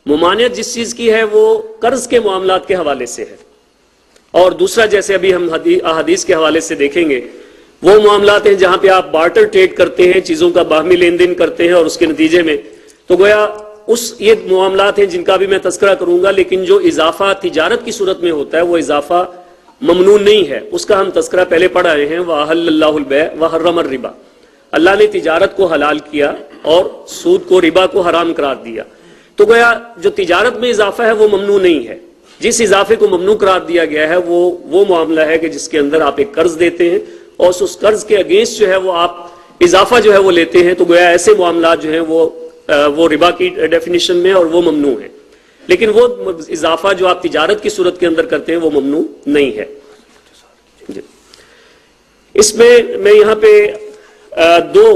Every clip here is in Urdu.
ممانعت جس چیز کی ہے وہ قرض کے معاملات کے حوالے سے ہے، اور دوسرا جیسے ابھی ہم احادیث کے حوالے سے دیکھیں گے وہ معاملات ہیں جہاں پہ آپ بارٹر ٹریڈ کرتے ہیں، چیزوں کا باہمی لین دین کرتے ہیں، اور اس کے نتیجے میں تو گویا یہ معاملات ہیں جن کا بھی میں تذکرہ کروں گا، لیکن جو اضافہ تجارت کی صورت میں ہوتا ہے وہ اضافہ ممنوع نہیں ہے، اس کا ہم تذکرہ پہلے پڑھ آئے ہیں۔ وَأَحَلَّ اللَّهُ الْبَيْعَ وَحَرَّمَ الرِّبَا، اللہ نے تجارت کو حلال کیا اور سود کو، ربا کو حرام قرار دیا۔ تو گویا جو تجارت میں اضافہ ہے وہ ممنوع نہیں ہے، جس اضافے کو ممنوع قرار دیا گیا ہے وہ معاملہ ہے کہ جس کے اندر آپ ایک قرض دیتے ہیں اور اس قرض کے اگینسٹ جو ہے وہ آپ اضافہ جو ہے وہ لیتے ہیں، تو گویا ایسے معاملات جو ہیں وہ ربا کی ڈیفینیشن میں اور وہ ممنوع ہیں، لیکن وہ اضافہ جو آپ تجارت کی صورت کے اندر کرتے ہیں وہ ممنوع نہیں ہے۔ اس میں یہاں پہ دو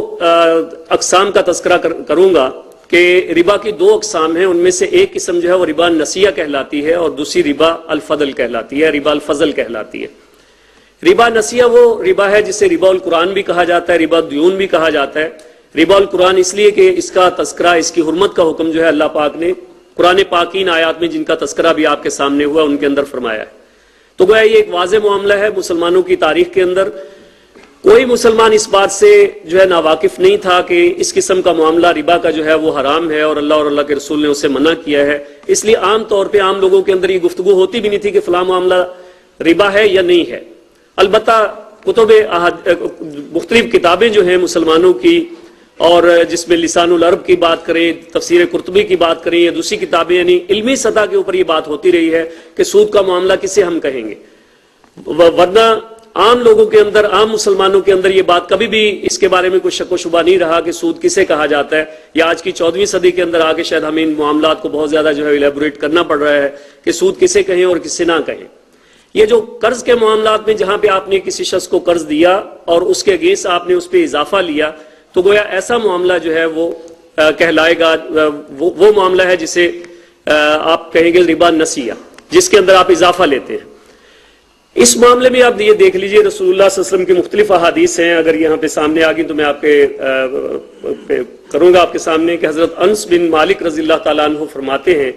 اقسام کا تذکرہ کروں گا کہ ربا کی دو اقسام ہیں، ان میں سے ایک قسم جو ہے وہ ربا نسیہ کہلاتی ہے اور دوسری ربا الفضل کہلاتی ہے، ربا الفضل کہلاتی ہے۔ ربا نسیہ وہ ربا ہے جسے ربا القرآن بھی کہا جاتا ہے، ربا دیون بھی کہا جاتا ہے۔ ربا القرآن اس لیے کہ اس کا تذکرہ، اس کی حرمت کا حکم جو ہے اللہ پاک نے قرآن پاک کی ان آیات میں جن کا تذکرہ بھی آپ کے سامنے ہوا ان کے اندر فرمایا ہے۔ تو گویا یہ ایک واضح معاملہ ہے، مسلمانوں کی تاریخ کے اندر کوئی مسلمان اس بات سے جو ہے ناواقف نہیں تھا کہ اس قسم کا معاملہ ربا کا جو ہے وہ حرام ہے اور اللہ کے رسول نے اسے منع کیا ہے، اس لیے عام طور پہ عام لوگوں کے اندر یہ گفتگو ہوتی بھی نہیں تھی کہ فلاں معاملہ ربا ہے یا نہیں ہے۔ البتہ مختلف کتابیں جو ہیں مسلمانوں کی، اور جس میں لسان العرب کی بات کریں، تفسیر قرطبی کی بات کریں یا دوسری کتابیں، یعنی علمی سطح کے اوپر یہ بات ہوتی رہی ہے کہ سود کا معاملہ کسے ہم کہیں گے، ورنہ عام لوگوں کے اندر، عام مسلمانوں کے اندر یہ بات کبھی بھی اس کے بارے میں کوئی شک و شبہ نہیں رہا کہ سود کسے کہا جاتا ہے، یا آج کی 14ویں صدی کے اندر آگے شاید ہمیں ان معاملات کو بہت زیادہ جو ہے ایلیبوریٹ کرنا پڑ رہا ہے کہ سود کسے کہیں اور کسے نہ کہیں۔ یہ جو قرض کے معاملات میں جہاں پہ آپ نے کسی شخص کو قرض دیا اور اس کے اگینسٹ آپ نے اس پہ اضافہ لیا، تو گویا ایسا معاملہ جو ہے وہ کہلائے گا، وہ معاملہ ہے جسے آپ کہیں گے ربا نسیہ، جس کے اندر آپ اضافہ لیتے ہیں۔ اس معاملے میں آپ یہ دیکھ لیجئے رسول اللہ صلی اللہ علیہ وسلم کی مختلف احادیث ہیں، اگر یہاں پہ سامنے آ گئی تو میں آپ کے کروں گا آپ کے سامنے کہ حضرت انس بن مالک رضی اللہ تعالیٰ عنہ فرماتے ہیں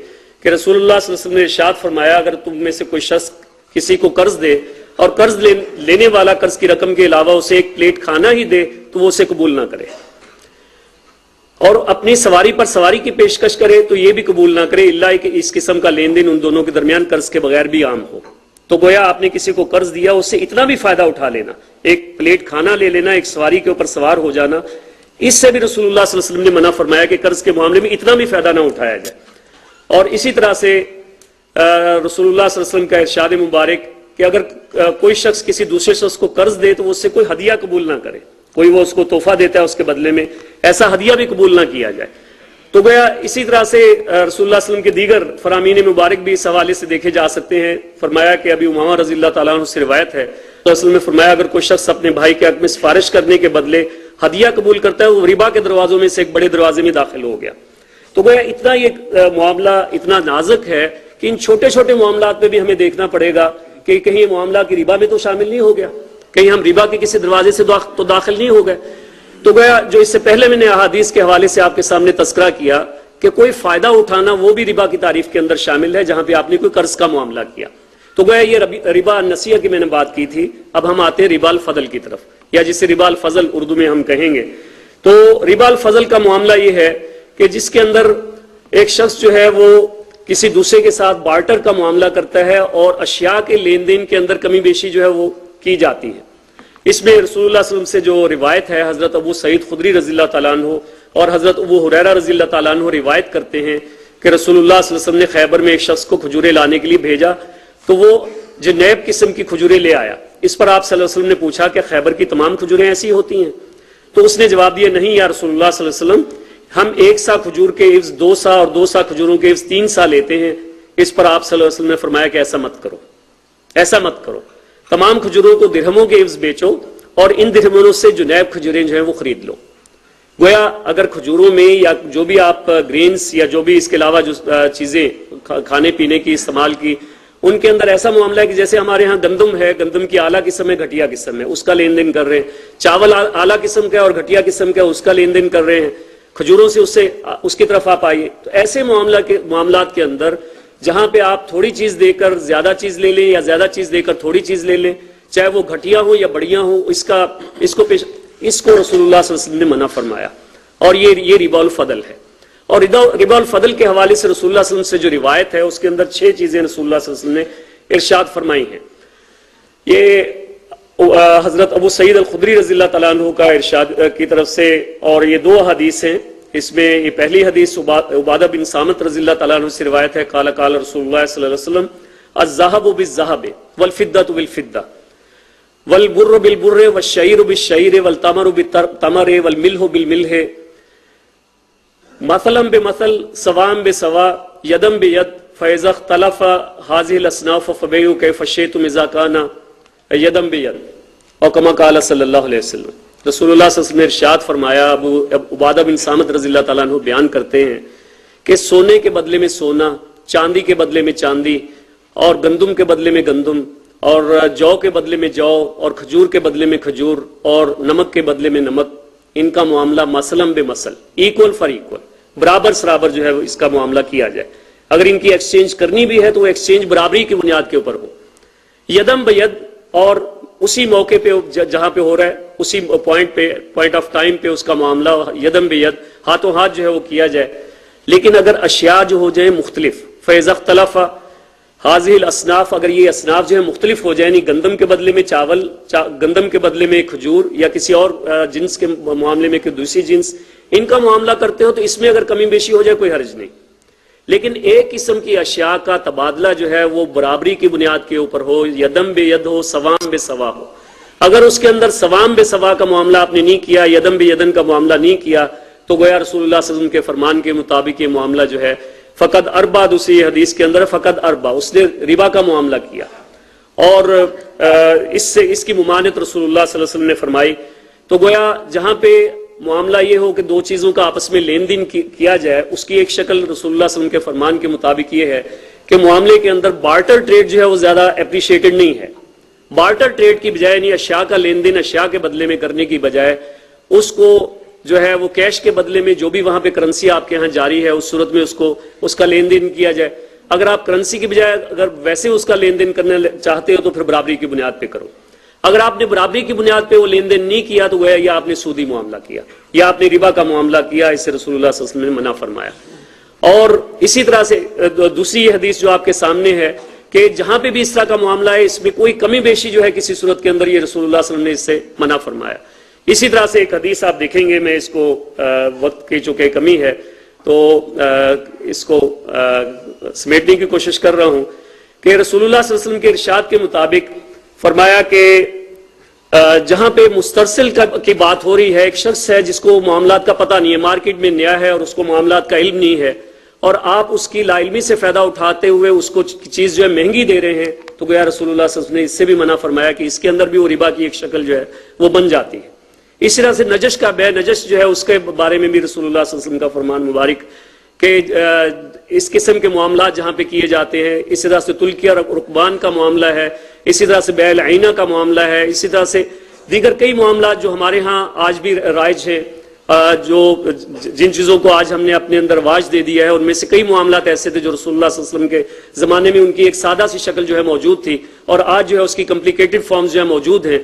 کہ رسول اللہ صلی اللہ علیہ وسلم نے ارشاد فرمایا، اگر تم میں سے کوئی شخص کسی کو قرض دے اور قرض لینے والا قرض کی رقم کے علاوہ اسے ایک پلیٹ کھانا ہی دے تو وہ اسے قبول نہ کرے، اور اپنی سواری پر سواری کی پیشکش کرے تو یہ بھی قبول نہ کرے الا کہ اس قسم کا لین دین ان دونوں کے درمیان قرض کے بغیر بھی عام ہو۔ تو گویا آپ نے کسی کو قرض دیا، اس سے اتنا بھی فائدہ اٹھا لینا، ایک پلیٹ کھانا لے لینا، ایک سواری کے اوپر سوار ہو جانا، اس سے بھی رسول اللہ صلی اللہ علیہ وسلم نے منع فرمایا کہ قرض کے معاملے میں اتنا بھی فائدہ نہ اٹھایا جائے۔ اور اسی طرح سے رسول اللہ صلی اللہ علیہ وسلم کا ارشاد مبارک کہ اگر کوئی شخص کسی دوسرے شخص کو قرض دے تو وہ اس سے کوئی ہدیہ قبول نہ کرے، کوئی وہ اس کو تحفہ دیتا ہے اس کے بدلے میں، ایسا ہدیہ بھی قبول نہ کیا جائے۔ تو گویا اسی طرح سے رسول اللہ صلی اللہ علیہ وسلم کے دیگر فرامین مبارک بھی اس حوالے سے دیکھے جا سکتے ہیں۔ فرمایا کہ ابی امامہ رضی اللہ تعالیٰ عنہ سے روایت ہے، رسول اللہ علیہ وسلم نے فرمایا اگر کوئی شخص اپنے بھائی کے حق میں سفارش کرنے کے بدلے ہدیہ قبول کرتا ہے، وہ ربا کے دروازوں میں سے ایک بڑے دروازے میں داخل ہو گیا۔ تو گویا اتنا یہ معاملہ اتنا نازک ہے کہ ان چھوٹے چھوٹے معاملات میں بھی ہمیں دیکھنا پڑے گا کہ کہیں یہ معاملہ کی ربا میں تو شامل نہیں ہو گیا، کہیں ہم ربا کے کسی دروازے سے تو داخل نہیں ہو گئے۔ تو گویا جو اس سے پہلے میں نے احادیث کے حوالے سے آپ کے سامنے تذکرہ کیا کہ کوئی فائدہ اٹھانا وہ بھی ربا کی تعریف کے اندر شامل ہے جہاں پہ آپ نے کوئی قرض کا معاملہ کیا۔ تو گویا یہ ربا نسیہ کی میں نے بات کی تھی، اب ہم آتے ہیں ربا الفضل کی طرف، یا جسے ربا الفضل اردو میں ہم کہیں گے۔ تو ربا الفضل کا معاملہ یہ ہے کہ جس کے اندر ایک شخص جو ہے وہ کسی دوسرے کے ساتھ بارٹر کا معاملہ کرتا ہے اور اشیاء کے لین دین کے اندر کمی بیشی جو ہے وہ کی جاتی ہے۔ اس میں رسول اللہ صلی اللہ علیہ وسلم سے جو روایت ہے، حضرت ابو سعید خدری رضی اللہ تعالیٰ عنہ اور حضرت ابو ہریرہ رضی اللہ تعالیٰ عنہ روایت کرتے ہیں کہ رسول اللہ صلی اللہ علیہ وسلم نے خیبر میں ایک شخص کو کھجوریں لانے کے لیے بھیجا، تو وہ جنیب قسم کی کھجوریں لے آیا۔ اس پر آپ صلی اللہ علیہ وسلم نے پوچھا کہ خیبر کی تمام کھجوریں ایسی ہوتی ہیں؟ تو اس نے جواب دیا نہیں یا رسول اللہ صلی اللہ علیہ وسلم، ہم 1 سا کھجور کے عوض 2 سا اور 2 سا کھجوروں کے عوض 3 سا لیتے ہیں۔ اس پر آپ صلی اللہ علیہ وسلم نے فرمایا کہ ایسا مت کرو، ایسا مت کرو، تمام کھجوروں کو درہموں کے عوض بیچو اور ان درہموں سے جنیب کھجوریں جو ہیں وہ خرید لو۔ گویا اگر کھجوروں میں یا جو بھی آپ گرینز یا جو بھی اس کے علاوہ جو چیزیں کھانے پینے کی استعمال کی، ان کے اندر ایسا معاملہ ہے کہ جیسے ہمارے ہاں گندم ہے، گندم کی اعلیٰ قسم ہے، گھٹیا قسم ہے، اس کا لین دین کر رہے ہیں، چاول اعلیٰ قسم کا ہے اور گھٹیا قسم کا ہے، اس کا لین دین کر رہے ہیں۔ کھجوروں سے اس کی طرف آپ آئیے. تو ایسے معاملات کے اندر جہاں پہ آپ تھوڑی چیز دے کر زیادہ چیز لے لیں یا زیادہ چیز دے کر تھوڑی چیز لے لیں، چاہے وہ گھٹیا ہو یا بڑھیا ہو، اس کو رسول اللہ صلی اللہ علیہ وسلم نے منع فرمایا. اور یہ ربا الفضل ہے. اور ربا الفضل کے حوالے سے رسول اللہ صلی اللہ علیہ وسلم سے جو روایت ہے اس کے اندر 6 چیزیں رسول اللہ صلی اللہ علیہ وسلم نے ارشاد فرمائی ہیں. یہ حضرت ابو سعید الخدری رضی اللہ تعالیٰ عنہ کا ارشاد کی طرف سے، اور یہ 2 حدیث ہیں. اس میں یہ پہلی حدیث عبادہ بن صامت رضی اللہ تعالیٰ عنہ سے روایت ہے، قال قال رسول اللہ صلی اللہ علیہ وسلم الذهب بالذهب والفضة بالفضة والبر بالبر والشعير بالشعير والتمر بالتمر والملح بالملح مثلا بمثل سواء بسواء يدا بيد فإذا اختلف هذه الأصناف فبيعوا كيف شئتم إذا كان يدا بيد اور كما قال صلی اللہ علیہ وسلم. رسول اللہ صلی اللہ علیہ وسلم نے ارشاد فرمایا، عبادہ بن صامت رضی اللہ تعالیٰ عنہ بیان کرتے ہیں کہ سونے کے بدلے میں سونا، چاندی کے بدلے میں چاندی، اور گندم کے بدلے میں گندم، اور جو کے بدلے میں جو، اور کھجور کے بدلے میں کھجور، اور نمک کے بدلے میں نمک، ان کا معاملہ مثلاً بے مثل، ایکول فار ایکول، برابر سرابر جو ہے اس کا معاملہ کیا جائے. اگر ان کی ایکسچینج کرنی بھی ہے تو وہ ایکسچینج برابری کی بنیاد کے اوپر ہو. یدم بید، اور اسی موقع پہ جہاں پہ ہو رہا ہے اسی پوائنٹ آف ٹائم پہ اس کا معاملہ یدم بید، ہاتھوں ہاتھ جو ہے وہ کیا جائے. لیکن اگر اشیاء جو ہو جائیں مختلف، فیض اختلاف حاضر الاصناف، اگر یہ اصناف جو ہے مختلف ہو جائیں، یعنی گندم کے بدلے میں چاول، گندم کے بدلے میں کھجور، یا کسی اور جنس کے معاملے میں کوئی دوسری جنس، ان کا معاملہ کرتے ہو تو اس میں اگر کمی بیشی ہو جائے کوئی حرج نہیں. لیکن ایک قسم کی اشیاء کا تبادلہ جو ہے وہ برابری کی بنیاد کے اوپر ہو، یدم بے ید ہو، سوام بے سوا ہو. اگر اس کے اندر سوام بے سوا کا معاملہ آپ نے نہیں کیا، یدم بے یدن کا معاملہ نہیں کیا، تو گویا رسول اللہ صلی اللہ علیہ وسلم کے فرمان کے مطابق یہ معاملہ جو ہے فقط اربا، دوسری حدیث کے اندر فقط اربا، اس نے ربا کا معاملہ کیا. اور اس کی ممانعت رسول اللہ صلی اللہ علیہ وسلم نے فرمائی. تو گویا جہاں پہ معاملہ یہ ہو کہ 2 چیزوں کا آپس میں لین دین کیا جائے، اس کی ایک شکل رسول اللہ صلی اللہ علیہ وسلم کے فرمان کے مطابق یہ ہے کہ معاملے کے اندر بارٹر ٹریڈ جو ہے وہ زیادہ اپریشیٹڈ نہیں ہے. بارٹر ٹریڈ کی بجائے، یعنی اشیاء کا لین دین اشیاء کے بدلے میں کرنے کی بجائے اس کو جو ہے وہ کیش کے بدلے میں جو بھی وہاں پہ کرنسی آپ کے ہاں جاری ہے اس صورت میں اس کا لین دین کیا جائے. اگر آپ کرنسی کی بجائے اگر ویسے اس کا لین دین کرنا چاہتے ہو تو پھر برابری کی بنیاد پہ کرو. اگر آپ نے برابری کی بنیاد پہ وہ لین دین نہیں کیا تو گویا یا آپ نے سودی معاملہ کیا یا آپ نے ربا کا معاملہ کیا. اس سے رسول اللہ صلی اللہ علیہ وسلم نے منع فرمایا. اور اسی طرح سے دوسری حدیث جو آپ کے سامنے ہے کہ جہاں پہ بھی اس طرح کا معاملہ ہے اس میں کوئی کمی بیشی جو ہے کسی صورت کے اندر، یہ رسول اللہ صلی اللہ علیہ وسلم نے اس سے منع فرمایا. اسی طرح سے ایک حدیث آپ دیکھیں گے، میں اس کو وقت کی چونکہ کمی ہے تو اس کو سمیٹنے کی کوشش کر رہا ہوں کہ رسول اللہ صلی اللہ علیہ وسلم کے ارشاد کے مطابق فرمایا کہ جہاں پہ مسترسل کی بات ہو رہی ہے، ایک شخص ہے جس کو معاملات کا پتہ نہیں ہے، مارکیٹ میں نیا ہے اور اس کو معاملات کا علم نہیں ہے، اور آپ اس کی لا علمی سے فائدہ اٹھاتے ہوئے اس کو چیز جو ہے مہنگی دے رہے ہیں، تو گویا رسول اللہ صلی اللہ علیہ وسلم نے اس سے بھی منع فرمایا کہ اس کے اندر بھی وہ ربا کی ایک شکل جو ہے وہ بن جاتی ہے. اس طرح سے نجش کا بے نجش جو ہے اس کے بارے میں بھی رسول اللہ صلی اللہ علیہ وسلم کا فرمان مبارک کہ اس قسم کے معاملات جہاں پہ کیے جاتے ہیں، اسی طرح سے تلقیہ رکبان کا معاملہ ہے، اسی طرح سے بیع العینہ کا معاملہ ہے، اسی طرح سے دیگر کئی معاملات جو ہمارے ہاں آج بھی رائج ہیں، جو جن چیزوں کو آج ہم نے اپنے اندر واج دے دیا ہے، ان میں سے کئی معاملات ایسے تھے جو رسول اللہ صلی اللہ علیہ وسلم کے زمانے میں ان کی ایک سادہ سی شکل جو ہے موجود تھی، اور آج جو ہے اس کی کمپلیکیٹڈ فارمز جو ہے موجود ہیں.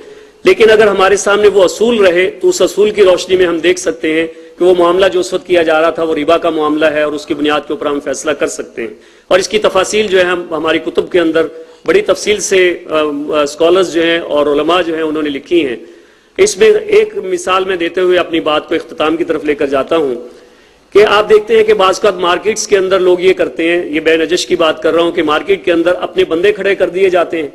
لیکن اگر ہمارے سامنے وہ اصول رہے تو اس اصول کی روشنی میں ہم دیکھ سکتے ہیں کہ وہ معاملہ جو اس وقت کیا جا رہا تھا وہ ربا کا معاملہ ہے، اور اس کی بنیاد کے اوپر ہم فیصلہ کر سکتے ہیں. اور اس کی تفاصیل جو ہے ہم ہماری کتب کے اندر بڑی تفصیل سے اسکالرز جو ہیں اور علماء جو ہیں انہوں نے لکھی ہیں. اس میں ایک مثال میں دیتے ہوئے اپنی بات کو اختتام کی طرف لے کر جاتا ہوں کہ آپ دیکھتے ہیں کہ بعض اوقات مارکیٹس کے اندر لوگ یہ کرتے ہیں، یہ بے نجش کی بات کر رہا ہوں، کہ مارکیٹ کے اندر اپنے بندے کھڑے کر دیے جاتے ہیں،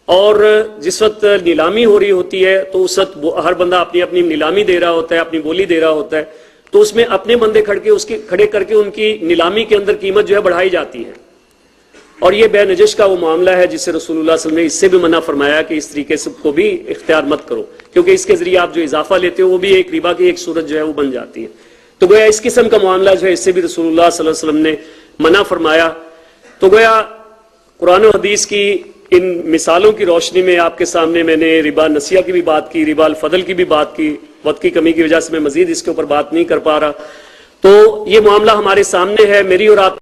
اور جس وقت نیلامی ہو رہی ہوتی ہے تو اس وقت ہر بندہ اپنی اپنی نیلامی دے رہا ہوتا ہے، اپنی بولی دے رہا ہوتا ہے، تو اس میں اپنے بندے کھڑے کر کے ان کی نیلامی کے اندر قیمت جو ہے بڑھائی جاتی ہے. اور یہ بے نجش کا وہ معاملہ ہے جس سے رسول اللہ صلی اللہ علیہ وسلم نے اس سے بھی منع فرمایا کہ اس طریقے سے کو بھی اختیار مت کرو، کیونکہ اس کے ذریعے آپ جو اضافہ لیتے ہو وہ بھی ایک ربا کی ایک صورت جو ہے وہ بن جاتی ہے. تو گویا اس قسم کا معاملہ جو ہے اس سے بھی رسول اللہ صلی اللہ علیہ وسلم نے منع فرمایا. تو گویا قرآن و حدیث کی ان مثالوں کی روشنی میں آپ کے سامنے میں نے ربا نسیہ کی بھی بات کی، ربا الفضل کی بھی بات کی. وقت کی کمی کی وجہ سے میں مزید اس کے اوپر بات نہیں کر پا رہا، تو یہ معاملہ ہمارے سامنے ہے. میری اور آپ